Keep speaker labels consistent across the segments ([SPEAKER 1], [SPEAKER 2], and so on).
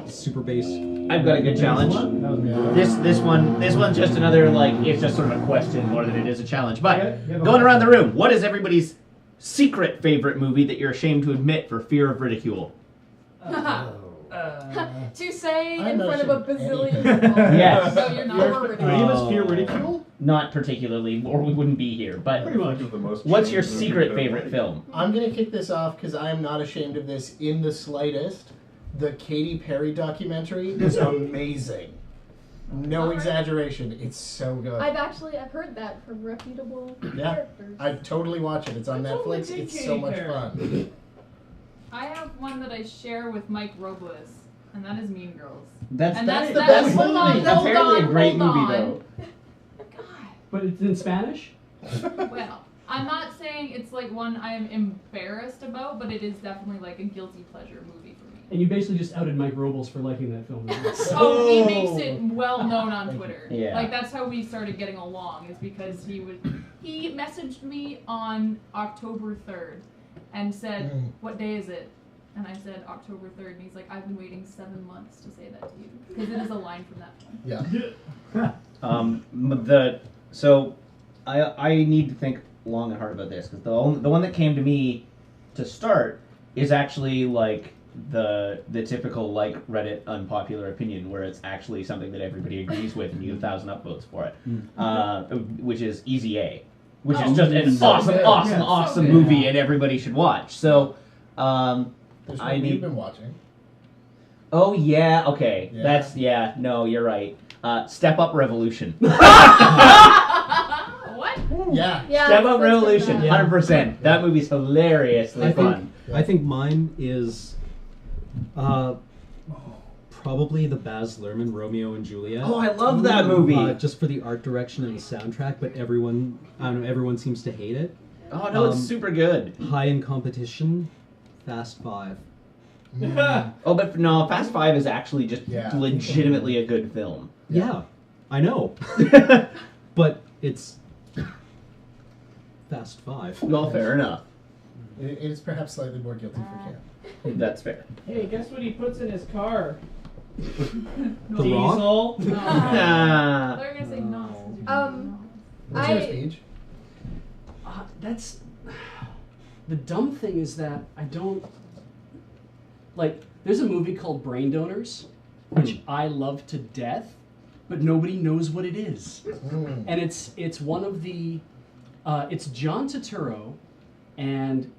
[SPEAKER 1] Super bass.
[SPEAKER 2] I've got a good challenge. This one's just another, like, it's just sort of a question more than it is a challenge. But going around the room, what is everybody's secret favorite movie that you're ashamed to admit for fear of ridicule?
[SPEAKER 3] To say in front of a bazillion people.
[SPEAKER 2] Yes.
[SPEAKER 3] No, you're not
[SPEAKER 4] Do any of us fear ridicule?
[SPEAKER 2] Not particularly, or we wouldn't be here. But
[SPEAKER 4] Pretty much.
[SPEAKER 2] what's your secret favorite film?
[SPEAKER 5] I'm going to kick this off because I am not ashamed of this in the slightest. The Katy Perry documentary is amazing. No exaggeration. It's so good.
[SPEAKER 3] I've heard that from reputable characters.
[SPEAKER 5] I'd totally watch it. It's on Netflix. It's so much fun.
[SPEAKER 6] I have one that I share with Mike Robles, and that is Mean Girls.
[SPEAKER 2] That's
[SPEAKER 6] And
[SPEAKER 2] the
[SPEAKER 6] that's
[SPEAKER 2] best
[SPEAKER 6] hold on,
[SPEAKER 2] movie. That's
[SPEAKER 6] hold
[SPEAKER 2] apparently
[SPEAKER 6] on,
[SPEAKER 2] a great
[SPEAKER 6] hold
[SPEAKER 2] movie,
[SPEAKER 6] on.
[SPEAKER 2] though.
[SPEAKER 6] God.
[SPEAKER 4] But it's in Spanish?
[SPEAKER 6] Well, I'm not saying it's like one I am embarrassed about, but it is definitely like a guilty pleasure movie for me.
[SPEAKER 4] And you basically just outed Mike Robles for liking that film.
[SPEAKER 6] Oh, he makes it well known on Twitter.
[SPEAKER 2] Yeah.
[SPEAKER 6] Like that's how we started getting along, is because he messaged me on October 3rd and said, "What day is it?" And I said October 3rd, and he's like, "I've been waiting 7 months to say that to you," because it is a line from that film.
[SPEAKER 5] Yeah.
[SPEAKER 2] So I need to think long and hard about this, because the one that came to me to start is actually like the typical like Reddit unpopular opinion, where it's actually something that everybody agrees with and you get 1,000 upvotes for it, which is Easy A, which is just an awesome
[SPEAKER 6] So
[SPEAKER 2] movie
[SPEAKER 6] good.
[SPEAKER 2] and everybody should watch. So
[SPEAKER 5] There's one we've been watching.
[SPEAKER 2] oh yeah, okay,
[SPEAKER 5] Yeah.
[SPEAKER 2] no, you're right. Step Up Revolution.
[SPEAKER 6] What?
[SPEAKER 5] Yeah.
[SPEAKER 3] Yeah,
[SPEAKER 2] Step Up
[SPEAKER 3] that's
[SPEAKER 2] Revolution,
[SPEAKER 3] good.
[SPEAKER 2] 100%. That movie's hilariously fun.
[SPEAKER 1] I think mine is probably the Baz Luhrmann Romeo and Juliet.
[SPEAKER 2] Oh, I love that movie.
[SPEAKER 1] Just for the art direction and the soundtrack, but everyone seems to hate it.
[SPEAKER 2] Oh no, it's super good.
[SPEAKER 1] High in competition, Fast 5.
[SPEAKER 2] Oh, but no, Fast 5 is actually just
[SPEAKER 5] Yeah.
[SPEAKER 2] legitimately a good film.
[SPEAKER 1] Yeah, I know. But it's Fast 5.
[SPEAKER 2] Well, fair enough.
[SPEAKER 5] It is perhaps slightly more guilty for Cam.
[SPEAKER 2] That's fair.
[SPEAKER 7] Hey, guess what he puts in his car?
[SPEAKER 1] The Rock?
[SPEAKER 7] Diesel.
[SPEAKER 2] Nah.
[SPEAKER 6] They're gonna say no.
[SPEAKER 5] What's yours, Paige?
[SPEAKER 4] That's... The dumb thing is that I don't... Like, there's a movie called Brain Donors, which I love to death, but nobody knows what it is. And it's one of the... it's John Turturro and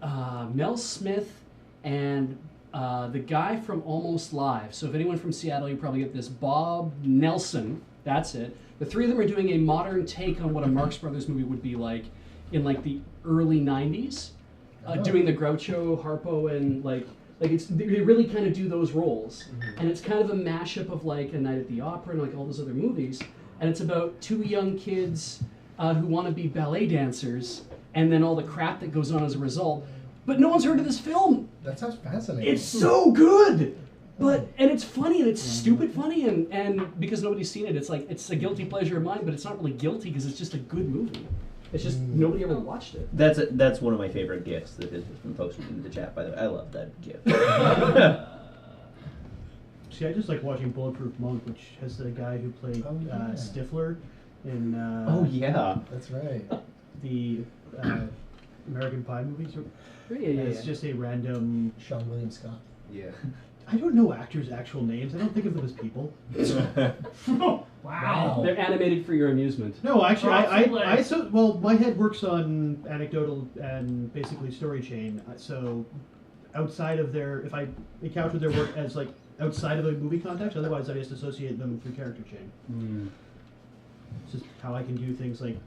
[SPEAKER 4] Mel Smith and the guy from Almost Live. So if anyone from Seattle, you probably get this. Bob Nelson, that's it. The three of them are doing a modern take on what a Marx Brothers movie would be like in like the early 90s. Doing the Groucho, Harpo, and like it's they really kind of do those roles. And it's kind of a mashup of like A Night at the Opera and like all those other movies. And it's about two young kids who want to be ballet dancers, and then all the crap that goes on as a result. But no one's heard of this film.
[SPEAKER 5] That sounds fascinating.
[SPEAKER 4] It's so good! And it's funny, and it's stupid funny, and because nobody's seen it, it's like, it's a guilty pleasure of mine, but it's not really guilty because it's just a good movie. It's just, nobody ever watched it.
[SPEAKER 2] That's one of my favorite gifs that has been posted in the chat, by the way. I love that gif.
[SPEAKER 4] See, I just like watching Bulletproof Monk, which has the guy who played Stifler in
[SPEAKER 2] Oh, yeah.
[SPEAKER 5] That's right.
[SPEAKER 4] the American Pie movies. It's just a random...
[SPEAKER 5] Sean William Scott.
[SPEAKER 8] Yeah.
[SPEAKER 4] I don't know actors' actual names. I don't think of them as people.
[SPEAKER 5] Wow.
[SPEAKER 4] They're animated for your amusement. No, actually, my head works on anecdotal and basically story chain. So, outside of if I encounter their work as like outside of a movie context, otherwise I just associate them through character chain. It's just how I can do things like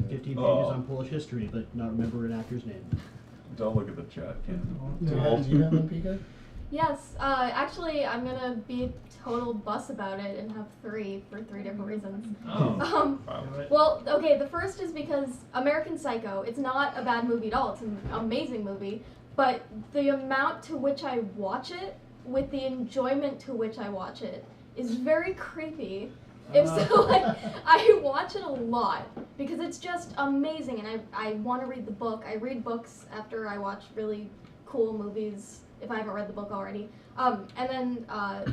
[SPEAKER 4] 15 pages on Polish history, but not remember an actor's name.
[SPEAKER 8] Don't look at the chat, Ken.
[SPEAKER 5] Do you have one, Pika?
[SPEAKER 3] Yes, actually, I'm gonna be a total buss about it and have three for three different reasons. Well, okay, the first is because American Psycho, it's not a bad movie at all, it's an amazing movie, but the amount to which I watch it, with the enjoyment to which I watch it, is very creepy. If so, like, I watch it a lot, because it's just amazing, and I want to read the book. I read books after I watch really cool movies, if I haven't read the book already. And then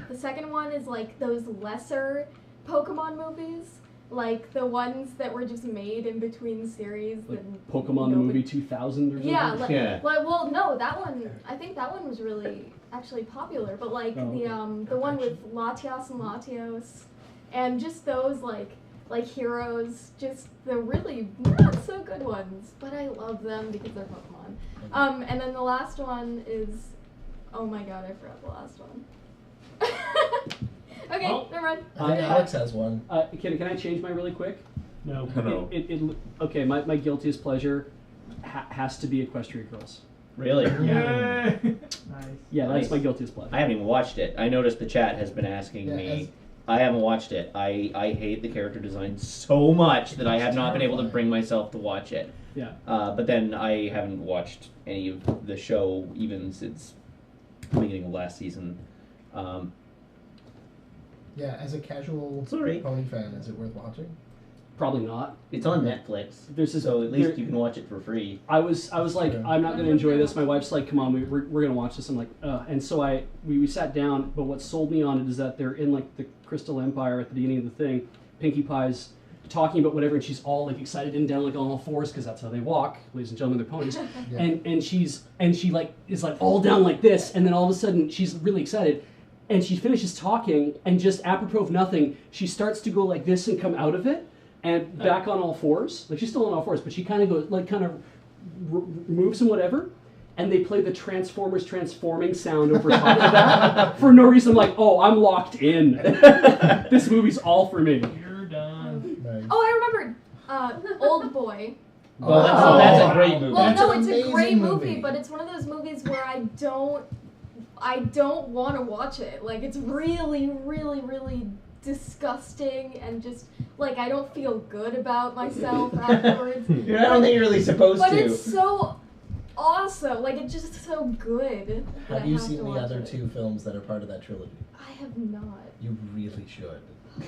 [SPEAKER 3] the second one is like those lesser Pokemon movies, like the ones that were just made in between series.
[SPEAKER 4] Like
[SPEAKER 3] and
[SPEAKER 4] Pokemon the
[SPEAKER 3] nobody-
[SPEAKER 4] movie 2000 or something?
[SPEAKER 3] Yeah, like,
[SPEAKER 2] Yeah.
[SPEAKER 3] well, no, that one. I think that one was really actually popular. But like
[SPEAKER 4] Oh, okay.
[SPEAKER 3] the one with Latios and Latios, and just those like heroes, just the really not so good ones. But I love them because they're Pokemon. And then the last one is, oh my god, I forgot the last one. Okay,
[SPEAKER 7] Oh.
[SPEAKER 3] never mind.
[SPEAKER 5] I think Alex has one.
[SPEAKER 4] Can I change mine really quick?
[SPEAKER 7] No.
[SPEAKER 8] No.
[SPEAKER 4] Okay, my guiltiest pleasure has to be Equestria Girls.
[SPEAKER 2] Really?
[SPEAKER 7] Yay! Nice.
[SPEAKER 4] Yeah,
[SPEAKER 2] Nice.
[SPEAKER 4] that's my guiltiest pleasure.
[SPEAKER 2] I haven't even watched it. I noticed the chat has been asking
[SPEAKER 5] Yeah,
[SPEAKER 2] me.
[SPEAKER 5] as-
[SPEAKER 2] I haven't watched it. I hate the character design so much that I have not been able to bring myself to watch it.
[SPEAKER 4] Yeah.
[SPEAKER 2] But then I haven't watched any of the show even since the beginning of last season.
[SPEAKER 5] Yeah, as a casual
[SPEAKER 2] Sorry.
[SPEAKER 5] pony fan, is it worth watching?
[SPEAKER 4] Probably not.
[SPEAKER 2] It's on Netflix,
[SPEAKER 4] There's this,
[SPEAKER 2] so at least
[SPEAKER 4] there-
[SPEAKER 2] you can watch it for free.
[SPEAKER 4] I was like,
[SPEAKER 5] Yeah.
[SPEAKER 4] I'm not going to enjoy this. My wife's like, come on, we're going to watch this. I'm like, and so we sat down. But what sold me on it is that they're in like the Crystal Empire at the beginning of the thing. Pinkie Pie's talking about whatever, and she's all like excited and down like on all fours because that's how they walk, ladies and gentlemen, they're ponies.
[SPEAKER 5] Yeah.
[SPEAKER 4] And she like is like all down like this, and then all of a sudden she's really excited. And she finishes talking, and just apropos of nothing, she starts to go like this and come out of it, and back on all fours. Like she's still on all fours, but she kind of goes like kind of moves and whatever. And they play the Transformers transforming sound over top of that for no reason. I'm like, oh, I'm locked in. This movie's all for me.
[SPEAKER 7] You're done.
[SPEAKER 5] Nice.
[SPEAKER 3] Oh, I remembered. Old Boy.
[SPEAKER 2] Well,
[SPEAKER 5] Oh,
[SPEAKER 2] that's a
[SPEAKER 5] wow.
[SPEAKER 2] great movie.
[SPEAKER 3] Well,
[SPEAKER 5] That's
[SPEAKER 3] no,
[SPEAKER 5] an
[SPEAKER 3] it's a
[SPEAKER 5] amazing
[SPEAKER 3] great movie,
[SPEAKER 5] movie.
[SPEAKER 3] but it's one of those movies where I don't want to watch it. Like, it's really, really, really disgusting, and just like I don't feel good about myself afterwards.
[SPEAKER 2] I don't think you're really supposed
[SPEAKER 3] But
[SPEAKER 2] to.
[SPEAKER 3] it's so awesome. Like, it's just so good. that
[SPEAKER 5] Have
[SPEAKER 3] I
[SPEAKER 5] you
[SPEAKER 3] to
[SPEAKER 5] seen the
[SPEAKER 3] watch
[SPEAKER 5] other
[SPEAKER 3] it.
[SPEAKER 5] two films that are part of that trilogy?
[SPEAKER 3] I have not.
[SPEAKER 5] You really should.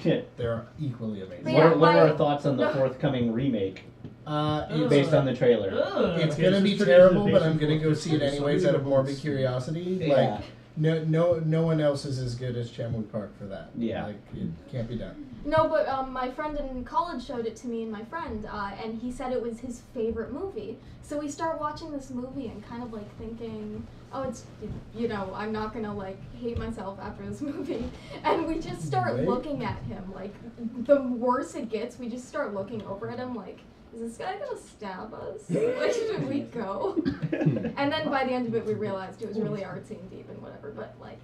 [SPEAKER 2] what,
[SPEAKER 5] They're equally amazing.
[SPEAKER 3] But yeah,
[SPEAKER 2] are, what are
[SPEAKER 3] my-
[SPEAKER 2] our thoughts on the
[SPEAKER 3] no.
[SPEAKER 2] forthcoming remake
[SPEAKER 5] It's,
[SPEAKER 2] based on the trailer?
[SPEAKER 7] Ugh.
[SPEAKER 5] it's
[SPEAKER 7] Okay,
[SPEAKER 5] gonna
[SPEAKER 7] so
[SPEAKER 5] be
[SPEAKER 7] it's
[SPEAKER 5] terrible,
[SPEAKER 7] based
[SPEAKER 5] but
[SPEAKER 7] on
[SPEAKER 5] I'm gonna go see it anyways out of morbid curiosity.
[SPEAKER 2] Yeah.
[SPEAKER 5] Like, no one else is as good as Chamwood Park for that.
[SPEAKER 2] Yeah.
[SPEAKER 5] Like, it can't be done.
[SPEAKER 3] No, but my friend in college showed it to me and my friend, and he said it was his favorite movie. So we start watching this movie and kind of like thinking, oh, it's, you know, I'm not gonna like hate myself after this movie. And we just start
[SPEAKER 5] Right.
[SPEAKER 3] looking at him, like, the worse it gets, we just start looking over at him like, is this guy gonna stab us? Where should we go? And then by the end of it, we realized it was really artsy and deep and whatever, but like,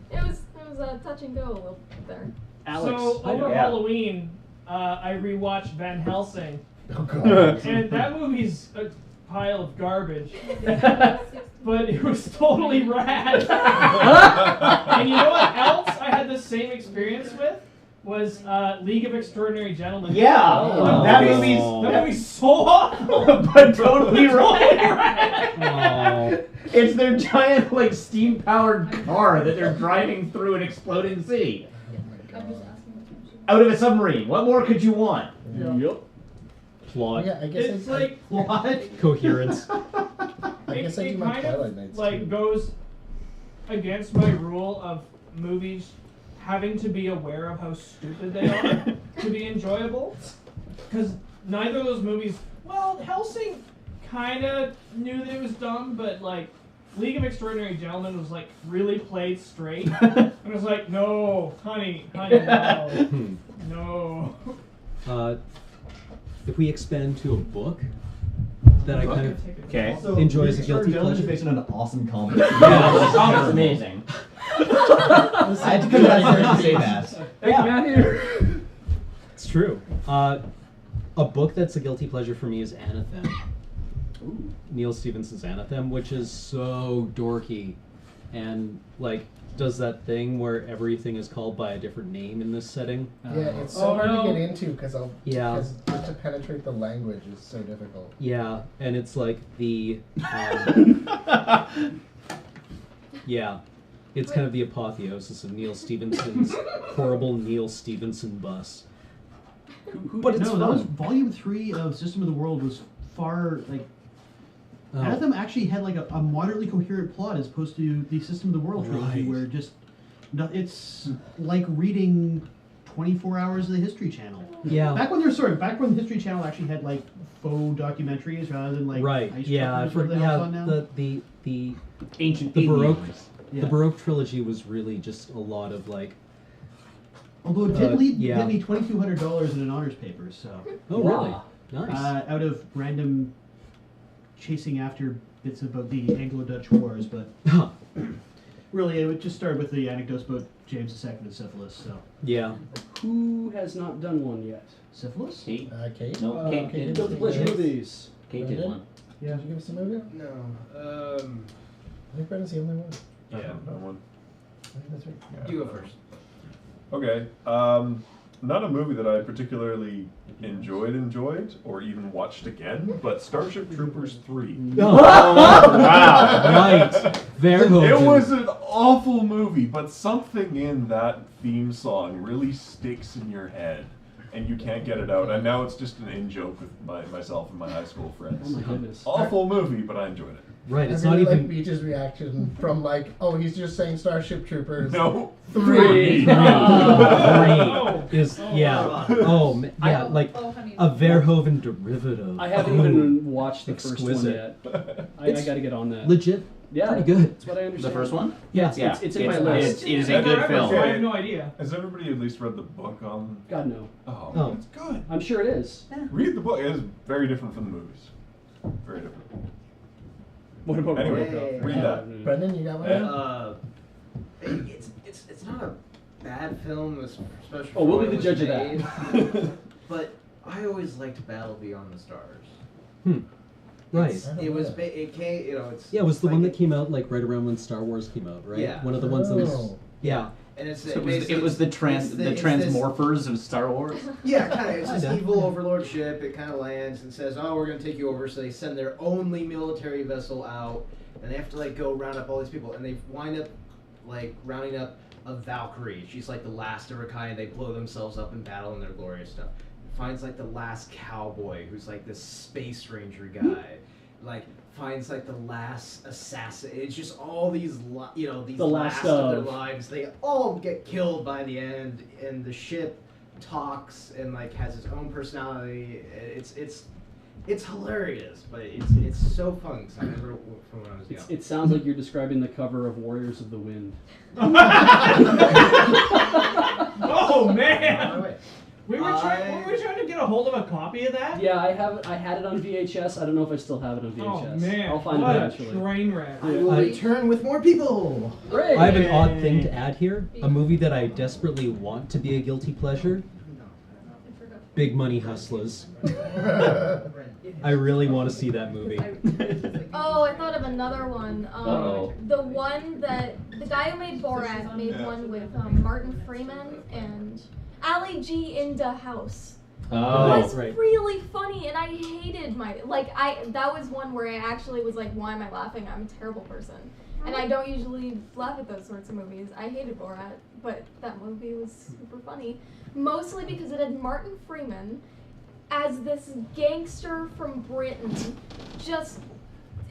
[SPEAKER 3] it was a touch and go a little bit there.
[SPEAKER 4] Alex.
[SPEAKER 7] So over
[SPEAKER 2] Yeah.
[SPEAKER 7] Halloween, I rewatched Van Helsing,
[SPEAKER 5] Oh god.
[SPEAKER 7] and that movie's a pile of garbage, but it was totally rad. And you know what else I had the same experience with? Was League of Extraordinary Gentlemen.
[SPEAKER 2] Yeah,
[SPEAKER 5] Oh.
[SPEAKER 2] that
[SPEAKER 7] That movie's so awful.
[SPEAKER 2] but totally right.
[SPEAKER 1] Oh.
[SPEAKER 2] It's their giant, like, steam-powered car that they're driving through an exploding city out of a submarine. What more could you want?
[SPEAKER 4] Yep.
[SPEAKER 1] Plot.
[SPEAKER 5] Yeah, I guess
[SPEAKER 7] It's
[SPEAKER 5] I,
[SPEAKER 7] like
[SPEAKER 2] What?
[SPEAKER 1] Coherence.
[SPEAKER 5] I guess I do
[SPEAKER 7] it
[SPEAKER 5] my
[SPEAKER 7] kind
[SPEAKER 5] Twilight
[SPEAKER 7] of
[SPEAKER 5] Nights
[SPEAKER 7] like
[SPEAKER 5] too.
[SPEAKER 7] goes against my rule of movies having to be aware of how stupid they are to be enjoyable. Because neither of those movies, well, Helsing kind of knew that it was dumb, but like League of Extraordinary Gentlemen was like really played straight. And it was like, no, honey, no, no.
[SPEAKER 1] If we expand to a book that I kind of
[SPEAKER 2] Okay.
[SPEAKER 1] enjoys a guilty pleasure.
[SPEAKER 9] based on an awesome comedy.
[SPEAKER 2] Yeah, the song is amazing.
[SPEAKER 9] I had to come out here to say that.
[SPEAKER 2] Yeah.
[SPEAKER 1] It's true. A book that's a guilty pleasure for me is Anathem. Neil Stephenson's Anathem, which is so dorky, and like does that thing where everything is called by a different name in this setting.
[SPEAKER 5] Yeah, it's so
[SPEAKER 7] Oh,
[SPEAKER 5] hard
[SPEAKER 7] no.
[SPEAKER 5] to get into because
[SPEAKER 1] Yeah.
[SPEAKER 5] just to penetrate the language is so difficult.
[SPEAKER 1] Yeah, and it's like the yeah, it's kind of the apotheosis of Neil Stephenson's horrible Neil Stephenson bus.
[SPEAKER 9] But
[SPEAKER 1] But it's
[SPEAKER 9] no, that was
[SPEAKER 1] fun.
[SPEAKER 9] volume 3 of System of the World was far like
[SPEAKER 10] Anthem actually had like a moderately coherent plot as opposed to the System of the World trilogy,
[SPEAKER 1] Right.
[SPEAKER 10] where just it's like reading 24 hours of the History Channel.
[SPEAKER 1] Yeah.
[SPEAKER 10] Back when the History Channel actually had like faux documentaries rather than like
[SPEAKER 1] Right.
[SPEAKER 10] ice
[SPEAKER 1] Yeah.
[SPEAKER 10] truckers or whatever the hell's on now.
[SPEAKER 1] The
[SPEAKER 2] Ancient
[SPEAKER 1] the Baroque
[SPEAKER 2] aliens.
[SPEAKER 10] Yeah.
[SPEAKER 1] the Baroque trilogy was really just a lot of like.
[SPEAKER 10] Although it did
[SPEAKER 1] yeah.
[SPEAKER 10] get me $2,200 in an honors paper, so
[SPEAKER 1] Oh really? Nice.
[SPEAKER 10] out of random chasing after bits about the Anglo-Dutch wars, but really it would just start with the anecdotes about James II and syphilis. So
[SPEAKER 1] Yeah.
[SPEAKER 4] Who has not done one yet?
[SPEAKER 10] syphilis?
[SPEAKER 2] Kate?
[SPEAKER 5] Kate?
[SPEAKER 2] No, Kate did.
[SPEAKER 4] Guilty pleasure movies.
[SPEAKER 2] Kate did one.
[SPEAKER 5] Did you give us a movie?
[SPEAKER 11] No.
[SPEAKER 5] I think Brendan's the only one.
[SPEAKER 8] I haven't done one.
[SPEAKER 5] I think that's right.
[SPEAKER 8] Yeah.
[SPEAKER 11] You go first.
[SPEAKER 8] Okay. Not a movie that I particularly enjoyed, or even watched again, but Starship Troopers 3.
[SPEAKER 1] Right. Verhoeven.
[SPEAKER 8] It was an awful movie, but something in that theme song really sticks in your head, and you can't get it out. And now it's just an in-joke with myself and my high school friends.
[SPEAKER 4] Oh my goodness.
[SPEAKER 8] Awful movie, but I enjoyed it.
[SPEAKER 1] Right. It's
[SPEAKER 5] I
[SPEAKER 1] not
[SPEAKER 5] really
[SPEAKER 1] even.
[SPEAKER 5] like Beach's reaction from like, oh, he's just saying Starship Troopers.
[SPEAKER 8] No.
[SPEAKER 5] 3.
[SPEAKER 1] Three
[SPEAKER 7] Oh.
[SPEAKER 1] is yeah. Oh yeah, like
[SPEAKER 6] Oh, honey.
[SPEAKER 1] a Verhoeven derivative.
[SPEAKER 4] I haven't even watched the first one
[SPEAKER 1] Exquisite.
[SPEAKER 4] yet. I got to get on that.
[SPEAKER 1] Legit.
[SPEAKER 4] Yeah,
[SPEAKER 1] Pretty good.
[SPEAKER 4] That's what I
[SPEAKER 2] The
[SPEAKER 4] understand.
[SPEAKER 2] first one?
[SPEAKER 1] Yeah.
[SPEAKER 2] Yeah,
[SPEAKER 4] It's in my list.
[SPEAKER 2] It is a
[SPEAKER 7] Never
[SPEAKER 2] good
[SPEAKER 7] ever,
[SPEAKER 2] film.
[SPEAKER 7] so I have no idea.
[SPEAKER 8] Has everybody at least read the book on?
[SPEAKER 4] God no.
[SPEAKER 8] Oh,
[SPEAKER 1] Oh.
[SPEAKER 8] it's good.
[SPEAKER 4] I'm sure it is.
[SPEAKER 8] Read the book. It is very different from the movies. Very different.
[SPEAKER 4] What about
[SPEAKER 8] Anyway,
[SPEAKER 4] Robocop?
[SPEAKER 8] read that.
[SPEAKER 5] Brendan, you got one?
[SPEAKER 8] Yeah.
[SPEAKER 11] It's not a bad film, especially.
[SPEAKER 4] Oh, we'll
[SPEAKER 11] for
[SPEAKER 4] be
[SPEAKER 11] when
[SPEAKER 4] the
[SPEAKER 11] it was
[SPEAKER 4] judge of that.
[SPEAKER 11] made, but I always liked Battle Beyond the Stars.
[SPEAKER 1] Right.
[SPEAKER 11] It was. It came. You know. It's.
[SPEAKER 1] Yeah, it was the
[SPEAKER 11] like
[SPEAKER 1] one that came out like right around when Star Wars came out, right?
[SPEAKER 11] Yeah.
[SPEAKER 1] One of the ones that was.
[SPEAKER 5] Oh.
[SPEAKER 1] Yeah.
[SPEAKER 11] And it's.
[SPEAKER 2] So it was the Transmorphers of Star Wars?
[SPEAKER 11] Yeah, kind of. It's this
[SPEAKER 1] Kinda.
[SPEAKER 11] evil overlord ship. It kind of lands and says, "Oh, we're gonna take you over." So they send their only military vessel out, and they have to like go round up all these people, and they wind up like rounding up a Valkyrie. She's like the last of her kind. They blow themselves up in battle, and they're glorious stuff. Finds like the last cowboy, who's like this space ranger guy. Like finds like the last assassin. It's just all these, these
[SPEAKER 4] The
[SPEAKER 11] last
[SPEAKER 4] last
[SPEAKER 11] of their
[SPEAKER 4] of.
[SPEAKER 11] lives. They all get killed by the end, and the ship talks and like has its own personality. It's hilarious, but it's so fun. 'Cause I remember from when I was young.
[SPEAKER 4] It sounds like you're describing the cover of Warriors of the Wind.
[SPEAKER 7] Oh man!
[SPEAKER 11] By the way,
[SPEAKER 7] We were trying to get a hold of a copy of that.
[SPEAKER 4] Yeah, I had it on VHS. I don't know if I still have it on VHS.
[SPEAKER 7] Oh man!
[SPEAKER 4] I'll find
[SPEAKER 7] what
[SPEAKER 4] it
[SPEAKER 7] a
[SPEAKER 4] eventually.
[SPEAKER 7] train wreck.
[SPEAKER 11] I will return with more people.
[SPEAKER 4] Great.
[SPEAKER 1] I have an odd thing to add here. A movie that I desperately want to be a guilty pleasure. Big Money Hustlers. I really want to see that movie.
[SPEAKER 3] Oh, I thought of another one.
[SPEAKER 2] Uh-oh.
[SPEAKER 3] The one that the guy who made Borat made one with Martin Freeman and Ali G in the House. It was
[SPEAKER 1] right.
[SPEAKER 3] really funny, and I hated that was one where I actually was like, why am I laughing? I'm a terrible person. And I don't usually laugh at those sorts of movies. I hated Borat, but that movie was super funny. Mostly because it had Martin Freeman as this gangster from Britain.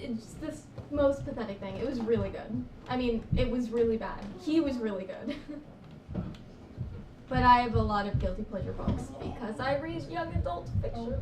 [SPEAKER 3] It's this most pathetic thing. It was really good. I mean, it was really bad. He was really good. But I have a lot of guilty pleasure books because I read young adult fiction.